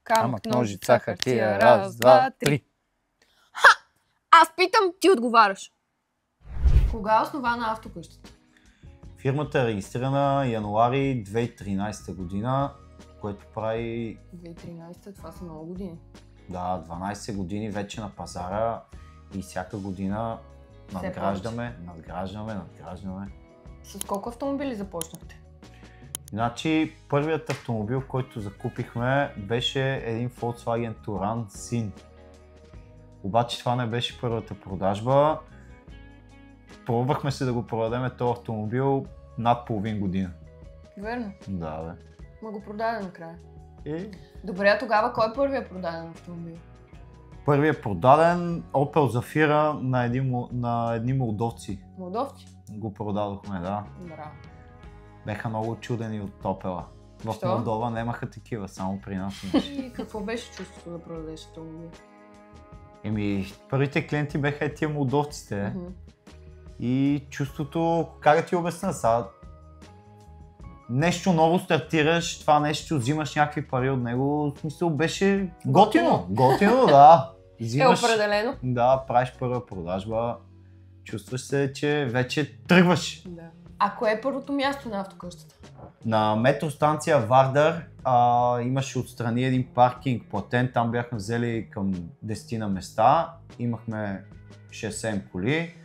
Камък, ножица, хартия. Раз, два, три. Аз питам, ти отговаряш. Кога е основана автокъщата? Фирмата е регистрирана януари 2013 година, което прави... 2013, това са много години. Да, 12 години вече на пазара и всяка година надграждаме. С колко автомобили започнахте? Значи, първият автомобил, който закупихме, беше един Volkswagen Touran Sin. Обаче това не беше първата продажба. Пробвахме се да го продадем този автомобил над половин година. Верно? Да, бе. Ма го продаде накрая. Добре, а тогава кой е първият продаден автомобил? Първият продаден Opel Zafira на едни молдовци. Молдовци? Го продадохме, да. Браво. Беха много чудени от Opel. В Що? Молдова нямаха такива, само при нас имаше. И какво беше чувството да продадеш автомобил? Първите клиенти беха тия молдовците. И чувството, как да ти обясня сега, нещо ново стартираш, това нещо, взимаш някакви пари от него, в смисъл беше готино, да. Взимаш, определено. Да, правиш първа продажба, чувстваш се, че вече тръгваш. Да. А кое е първото място на автокъщата? На метростанция Вардар имаше отстрани един паркинг платен, там бяхме взели към 10 на места, имахме 6-7 коли.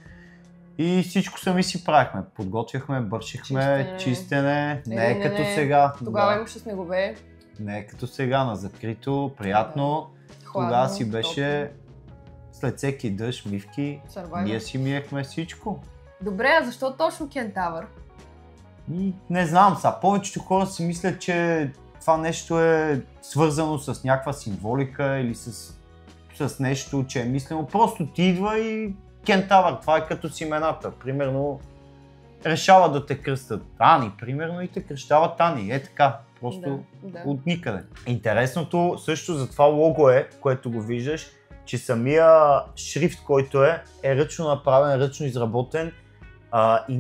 И всичко сами си правихме. Подготвяхме, бършихме, чистене. Не е като сега. Тогава имаше снегове. Не е като сега, на закрито, приятно. Хладно, тогава си беше след всеки дъжд, мивки. Ние си миехме всичко. Добре, а защо точно Кентавър? Не знам, сега повечето хора си мислят, че това нещо е свързано с някаква символика или с нещо, че е мислено. Просто ти идва и Кентавър, това е като с имената. Примерно решава да те кръстят Ани, примерно, и те кръщават Ани. Е така, просто от никъде. Интересното също за това лого е, което го виждаш, че самия шрифт, който е ръчно направен, ръчно изработен и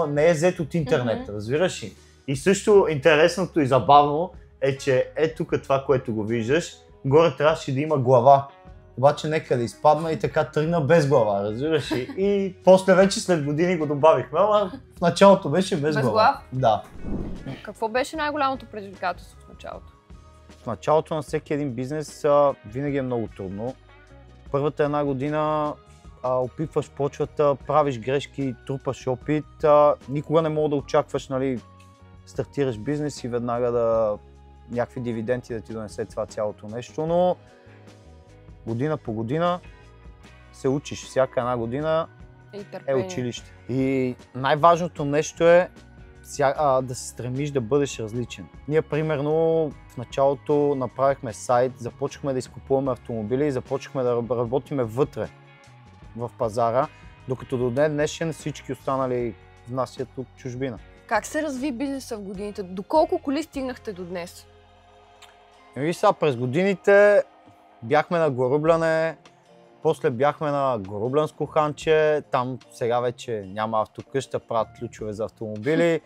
не е взет от интернет, разбираш ли? И също интересното и забавно е, че тук това, което го виждаш, горе трябваше да има глава. Обаче нека да изпадна и така тръгна без глава, разбираш ли? И после вече след години го добавихме, ама в началото беше без глава. Да. Какво беше най-голямото предизвикателство в началото? В началото на всеки един бизнес винаги е много трудно. Първата една година опитваш почвата, правиш грешки, трупаш опит. Никога не мога да очакваш, нали, стартираш бизнес и веднага някакви дивиденти да ти донесе това цялото нещо, но година по година се учиш. Всяка една година е училище. И най-важното нещо е да се стремиш да бъдеш различен. Ние, примерно, в началото направихме сайт, започнахме да изкупуваме автомобили и започнахме да работим вътре в пазара, докато до ден днешен всички останали внасят от чужбина. Как се разви бизнеса в годините? До колко коли стигнахте до днес? Сега през годините бяхме на Горубляне, после бяхме на Горублянско ханче, там сега вече няма автокъща, правят ключове за автомобили.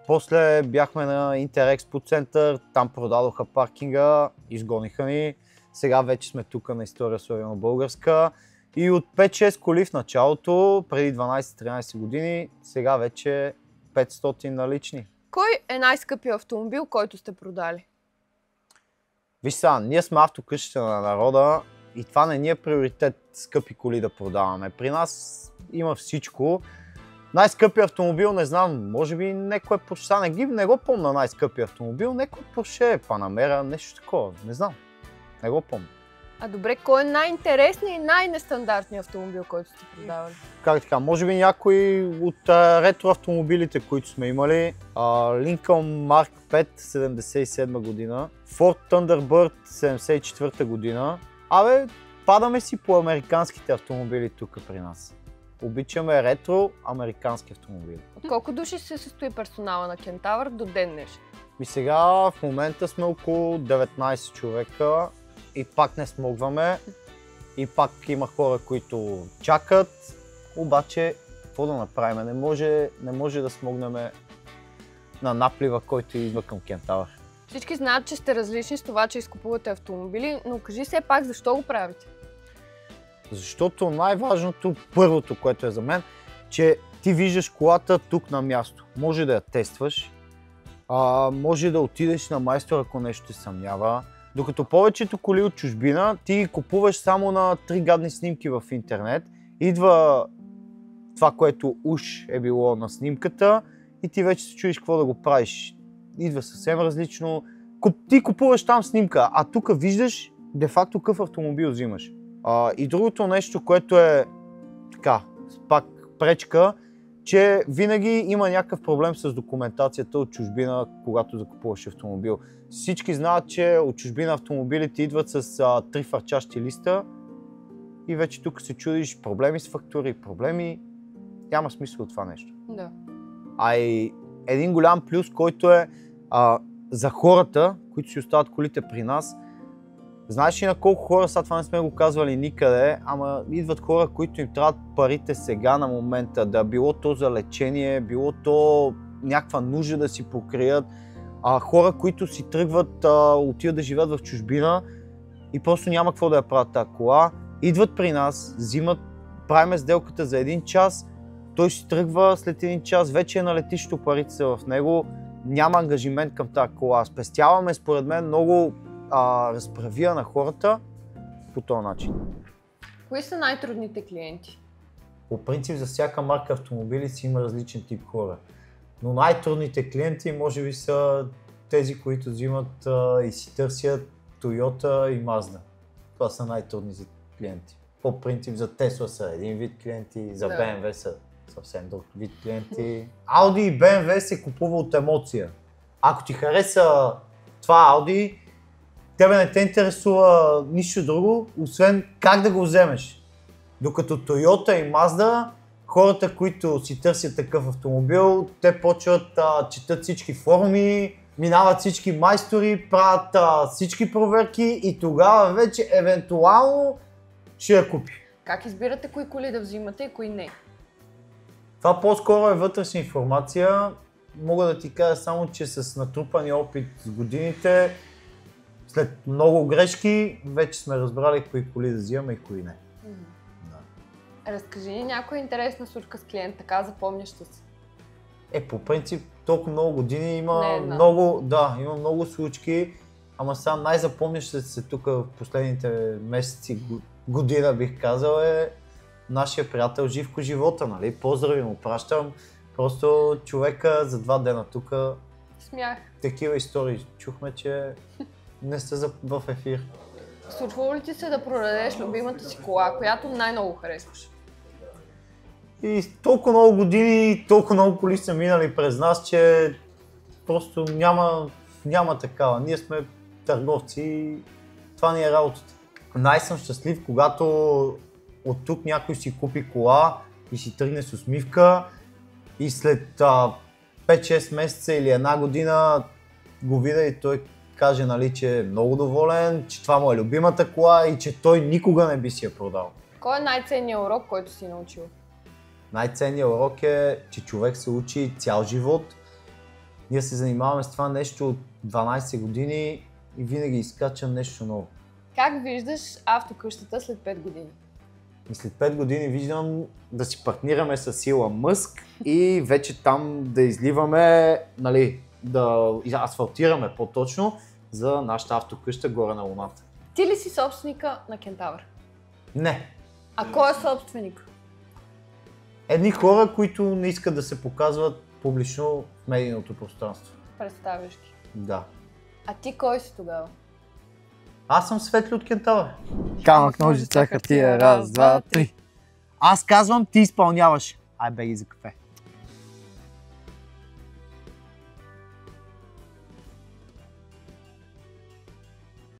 После бяхме на Интерекспо център, там продадоха паркинга, изгониха ни. Сега вече сме тук на История Славяно-българска. И от 5-6 коли в началото, преди 12-13 години, сега вече 500 налични. Кой е най-скъпият автомобил, който сте продали? Виж сега, ние сме автокъщата на народа и това не ни е приоритет скъпи коли да продаваме. При нас има всичко. Най-скъпият автомобил, не знам, може би някой Porsche, не го помня най-скъпият автомобил, някой Porsche, Panamera, нещо такова, не знам, не го помня. А добре, кой е най-интересният и най-нестандартният автомобил, който сте продавали? Как така, може би някои от ретро автомобилите, които сме имали. Lincoln Mark 5, 77 година, Ford Thunderbird, 74 година. Падаме си по американските автомобили тук при нас. Обичаме ретро американски автомобили. От колко души се състои персонала на Кентавър до ден днешен? И сега в момента сме около 19 човека и пак не смогваме. И пак има хора, които чакат, обаче какво да направим? Не може да смогнем на наплива, който идва към Кентавър. Всички знаят, че сте различни с това, че изкупувате автомобили, но кажи все пак защо го правите? Защото най-важното, първото, което е за мен, че ти виждаш колата тук на място. Може да я тестваш, може да отидеш на майстор, ако нещо те съмнява. Докато повечето коли от чужбина, ти купуваш само на 3 гадни снимки в интернет. Идва това, което уж е било на снимката и ти вече се чудиш какво да го правиш. Идва съвсем различно. Ти купуваш там снимка, а тук виждаш де-факто какъв автомобил взимаш. И другото нещо, което е така, пак пречка, че винаги има някакъв проблем с документацията от чужбина, когато закупуваш автомобил. Всички знаят, че от чужбина автомобилите идват с 3 фарчащи листа и вече тук се чудиш проблеми с фактури, проблеми. Няма смисъл от това нещо. Да. И един голям плюс, който е за хората, които си остават колите при нас. Знаеш ли на колко хора, сега това не сме го казвали никъде, ама идват хора, които им трябват парите сега на момента, да било то за лечение, било то някаква нужда да си покрият. Хора, които си тръгват, отиват да живеят в чужбина и просто няма какво да я правят тази кола. Идват при нас, взимат, правим сделката за 1 час, той си тръгва след 1 час, вече е на летището, парите са в него, няма ангажимент към тази кола. Спестяваме, според мен, много разправия на хората по този начин. Кои са най-трудните клиенти? По принцип за всяка марка автомобили си има различен тип хора. Но най-трудните клиенти може би са тези, които взимат и си търсят Toyota и Mazda. Това са най-трудните клиенти. По принцип за Tesla са един вид клиенти, за BMW са съвсем друг вид клиенти. Audi и BMW се купува от емоция. Ако ти хареса това Audi, тебе не те интересува нищо друго, освен как да го вземеш. Докато Toyota и Mazda, хората, които си търсят такъв автомобил, те почват четат всички форуми, минават всички майстори, правят всички проверки и тогава вече евентуално ще я купи. Как избирате кои коли да взимате и кои не? Това по-скоро е вътрешна информация. Мога да ти кажа само, че с натрупания опит с годините, след много грешки, вече сме разбрали кои коли да взимаме и кои не. Да. Разкажи ни някоя интересна случка с клиент, така запомняща се. По принцип, толкова много години има има много случки, ама сега най-запомняща се тук в последните месеци, година бих казал, е нашия приятел Живко Живота, нали? Поздрави му пращам. Просто човека за 2 дена тук. Смях. Такива истории чухме, че не сте в ефир. Случвало ли ти се да продадеш любимата си кола, която най-много харесваш? И толкова много години, толкова много коли са минали през нас, че просто няма такава. Ние сме търговци и това ни е работата. Най-съм щастлив, когато от тук някой си купи кола и си тръгне с усмивка и след 5-6 месеца или 1 година го видя и той каже, нали, че е много доволен, че това му е любимата кола и че той никога не би си я продал. Кой е най-ценният урок, който си научил? Най-ценният урок е, че човек се учи цял живот. Ние се занимаваме с това нещо от 12 години и винаги изкачам нещо ново. Как виждаш автокъщата след 5 години? И след 5 години виждам да си партнираме с Илон Мъск и вече там да изливаме, нали, да асфалтираме по-точно за нашата автокъща горе на Луната. Ти ли си собственика на Кентавър? Не. А кой е собственик? Едни хора, които не искат да се показват публично в медийното пространство. Представящи. Да. А ти кой си тогава? Аз съм Светли от Кентавър. Камък, ножица, хартия, 1, 2, 3. Аз казвам, ти изпълняваш. Ай, беги за кафе.